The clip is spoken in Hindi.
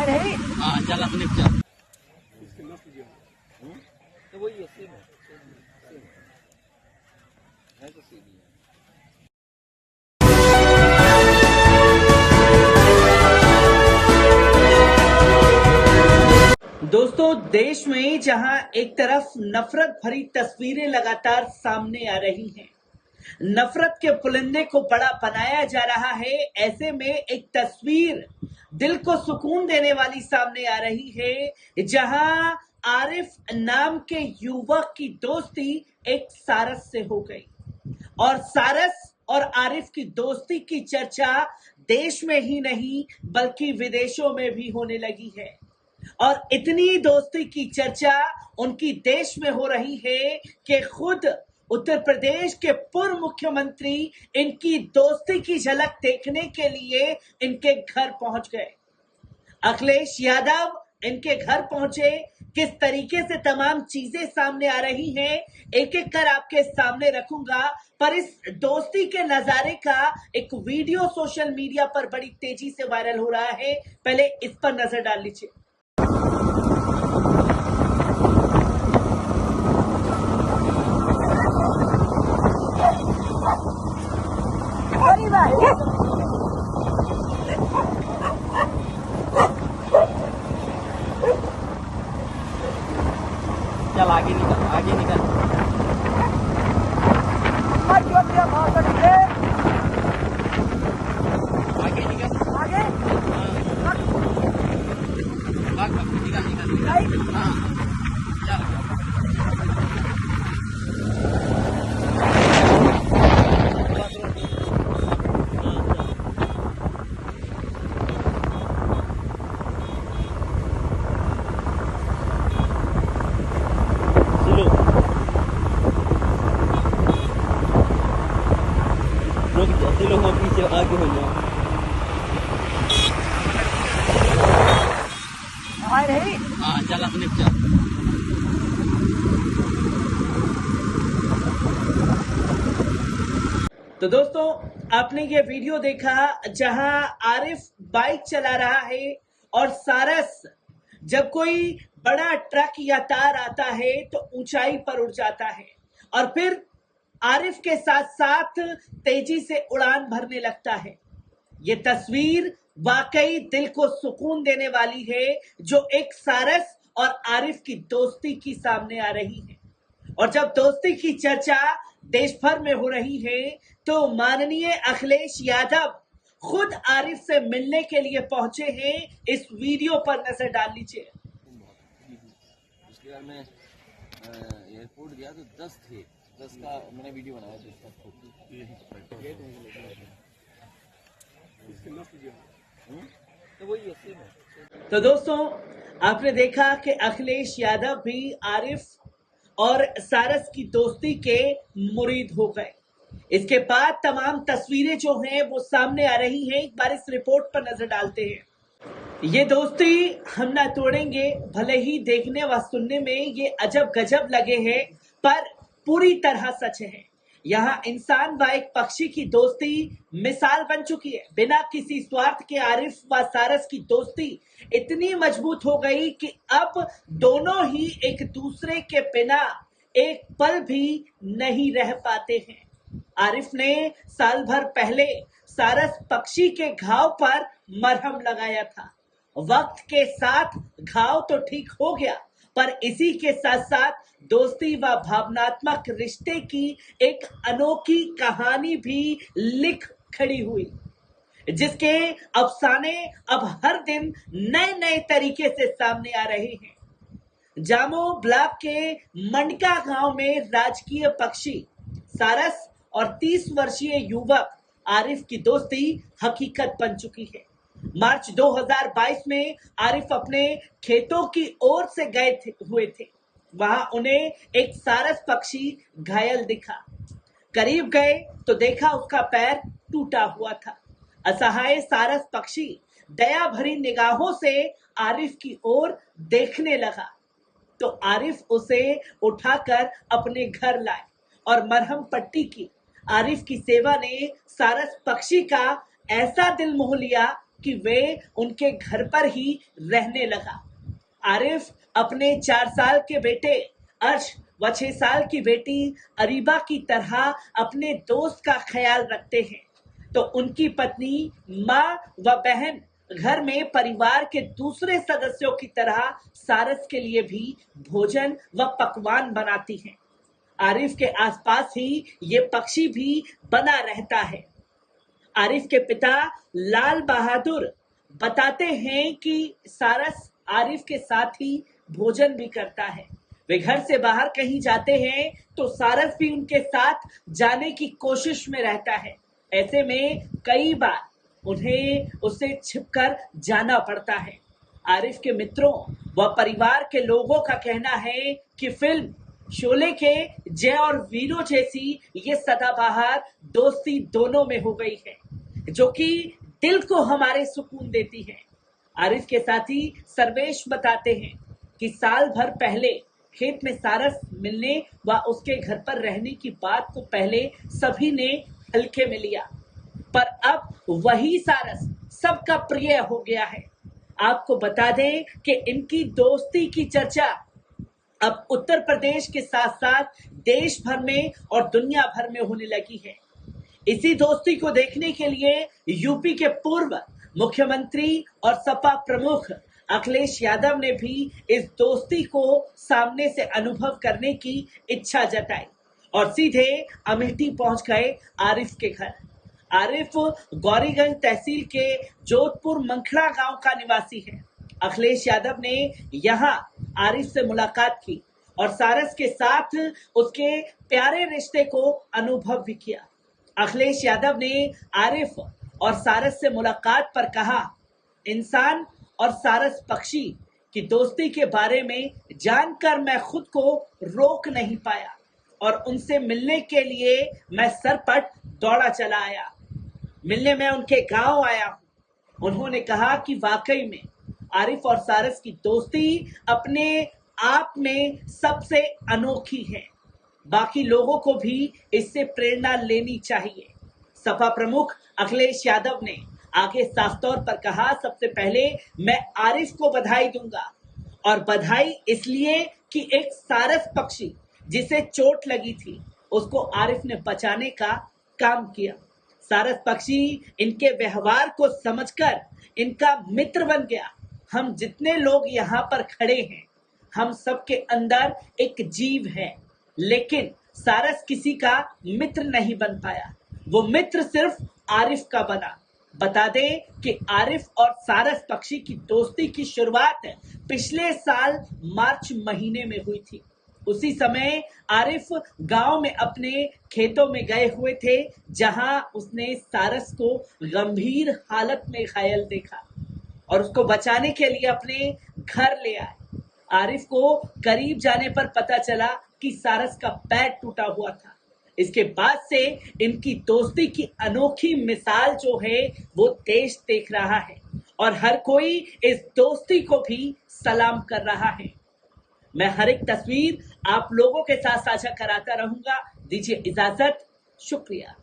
आए नहीं। हाँ चल अपने चल। तो वही है, सेम है तो सीधी है। दोस्तों, देश में जहां एक तरफ नफरत भरी तस्वीरें लगातार सामने आ रही हैं, नफरत के पुलिंदे को बड़ा बनाया जा रहा है, ऐसे में एक तस्वीर दिल को सुकून देने वाली सामने आ रही है, जहां आरिफ नाम के युवक की दोस्ती एक सारस से हो गई और सारस और आरिफ की दोस्ती की चर्चा देश में ही नहीं बल्कि विदेशों में भी होने लगी है। और इतनी दोस्ती की चर्चा उनकी देश में हो रही है कि खुद उत्तर प्रदेश के पूर्व मुख्यमंत्री इनकी दोस्ती की झलक देखने के लिए इनके घर पहुंच गए। अखिलेश यादव इनके घर पहुंचे। किस तरीके से तमाम चीजें सामने आ रही हैं, एक एक कर आपके सामने रखूंगा, पर इस दोस्ती के नजारे का एक वीडियो सोशल मीडिया पर बड़ी तेजी से वायरल हो रहा है। पहले इस पर नजर डाल लीजिए। चल आगे निकल, आगे निकल। आगे निकल। आगे भाग भाग निकल निकल। हाँ चल। लोग पीछे आगे हो जाओ। आए नहीं। हाँ चल अपने चल। तो दोस्तों, आपने ये वीडियो देखा जहां आरिफ बाइक चला रहा है और सारस जब कोई बड़ा ट्रक या तार आता है तो ऊंचाई पर उड़ जाता है और फिर आरिफ के साथ साथ तेजी से उड़ान भरने लगता है। ये तस्वीर वाकई दिल को सुकून देने वाली है, जो एक सारस और आरिफ की दोस्ती की सामने आ रही है। और जब दोस्ती की चर्चा देश भर में हो रही है तो माननीय अखिलेश यादव खुद आरिफ से मिलने के लिए पहुंचे हैं। इस वीडियो पर नजर डाल लीजिए। पिछली बार मैं एयरपोर्ट गया तो 10 थे, 10 का मैंने वीडियो बनाया, 10 का तो वही है, सेम है। तो दोस्तों, आपने देखा कि अखिलेश यादव भी आरिफ और सारस की दोस्ती के मुरीद हो गए। इसके बाद तमाम तस्वीरें जो हैं वो सामने आ रही हैं। एक बार इस रिपोर्ट पर नजर डालते हैं। ये दोस्ती हम ना तोड़ेंगे, भले ही देखने व सुनने में ये अजब गजब लगे हैं, पर पूरी तरह सच है। यहाँ इंसान व एक पक्षी की दोस्ती मिसाल बन चुकी है। बिना किसी स्वार्थ के आरिफ व सारस की दोस्ती इतनी मजबूत हो गई कि अब दोनों ही एक दूसरे के बिना एक पल भी नहीं रह पाते हैं। आरिफ ने साल भर पहले सारस पक्षी के घाव पर मरहम लगाया था। वक्त के साथ घाव तो ठीक हो गया, पर इसी के साथ साथ दोस्ती व भावनात्मक रिश्ते की एक अनोखी कहानी भी लिख खड़ी हुई, जिसके अफसाने अब हर दिन नए नए तरीके से सामने आ रहे हैं। जामो ब्लॉक के मंडका गांव में राजकीय पक्षी सारस और 30 वर्षीय युवक आरिफ की दोस्ती हकीकत बन चुकी है। मार्च 2022 में आरिफ अपने खेतों की ओर से हुए थे। वहां उन्हें एक सारस पक्षी घायल दिखा। करीब गए तो देखा उसका पैर टूटा हुआ था। असहाय सारस पक्षी दया भरी निगाहों से आरिफ की ओर देखने लगा तो आरिफ उसे उठाकर अपने घर लाए और मरहम पट्टी की। आरिफ की सेवा ने सारस पक्षी का ऐसा दिल मोह लिया कि वे उनके घर पर ही रहने लगा। आरिफ अपने 4 साल के बेटे अर्श व 6 साल की बेटी अरीबा की तरह अपने दोस्त का ख्याल रखते हैं, तो उनकी पत्नी, माँ व बहन घर में परिवार के दूसरे सदस्यों की तरह सारस के लिए भी भोजन व पकवान बनाती हैं। आरिफ के आसपास ही ये पक्षी भी बना रहता है। आरिफ के पिता लाल बहादुर बताते हैं कि सारस आरिफ के साथ ही भोजन भी करता है। वे घर से बाहर कहीं जाते हैं तो सारस भी उनके साथ जाने की कोशिश में रहता है। ऐसे में कई बार उन्हें उससे छिपकर जाना पड़ता है। आरिफ के मित्रों व परिवार के लोगों का कहना है कि फिल्म शोले के जय और वीरों जैसी ये सदाबहार दोस्ती दोनों में हो गई है, जो कि दिल को हमारे सुकून देती है। आरिफ के साथी सर्वेश बताते हैं कि साल भर पहले खेत में सारस मिलने व उसके घर पर रहने की बात को पहले सभी ने हल्के में लिया, पर अब वही सारस सबका प्रिय हो गया है। आपको बता दें कि इनकी दोस्ती की चर्चा अब उत्तर प्रदेश के साथ साथ देश भर में और दुनिया भर में होने लगी है। इसी दोस्ती को देखने के लिए यूपी के पूर्व मुख्यमंत्री और सपा प्रमुख अखिलेश यादव ने भी इस दोस्ती को सामने से अनुभव करने की इच्छा जताई और सीधे अमेठी पहुंच गए आरिफ के घर। आरिफ गौरीगंज तहसील के जोधपुर मंखड़ा गांव का निवासी है। अखिलेश यादव ने यहां आरिफ से मुलाकात की और सारस के साथ उसके प्यारे रिश्ते को अनुभव भी किया। अखिलेश यादव ने आरिफ और सारस से मुलाकात पर कहा, इंसान और सारस पक्षी की दोस्ती के बारे में जानकर मैं खुद को रोक नहीं पाया और उनसे मिलने के लिए मैं सरपट दौड़ा चला आया। मिलने में उनके गांव आया हूं। उन्होंने कहा कि वाकई में आरिफ और सारस की दोस्ती अपने आप में सबसे अनोखी है। बाकी लोगों को भी इससे प्रेरणा लेनी चाहिए। सपा प्रमुख अखिलेश यादव ने आगे साफ तौर पर कहा, सबसे पहले मैं आरिफ को बधाई दूंगा और बधाई इसलिए कि एक सारस पक्षी जिसे चोट लगी थी उसको आरिफ ने बचाने का काम किया। सारस पक्षी इनके व्यवहार को समझकर इनका मित्र बन गया। हम जितने लोग यहाँ पर खड़े हैं, हम सबके अंदर एक जीव है, लेकिन सारस किसी का मित्र नहीं बन पाया। वो मित्र सिर्फ आरिफ का बना। बता दें कि आरिफ और सारस पक्षी की दोस्ती की शुरुआत पिछले साल मार्च महीने में हुई थी। उसी समय आरिफ गांव में अपने खेतों में गए हुए थे, जहां उसने सारस को गंभीर हालत में घायल देखा और उसको बचाने के लिए अपने घर ले आए। आरिफ को करीब जाने पर पता चला कि सारस का पैर टूटा हुआ था। इसके बाद से इनकी दोस्ती की अनोखी मिसाल जो है वो देश देख रहा है और हर कोई इस दोस्ती को भी सलाम कर रहा है। मैं हर एक तस्वीर आप लोगों के साथ साझा कराता रहूंगा। दीजिए इजाजत, शुक्रिया।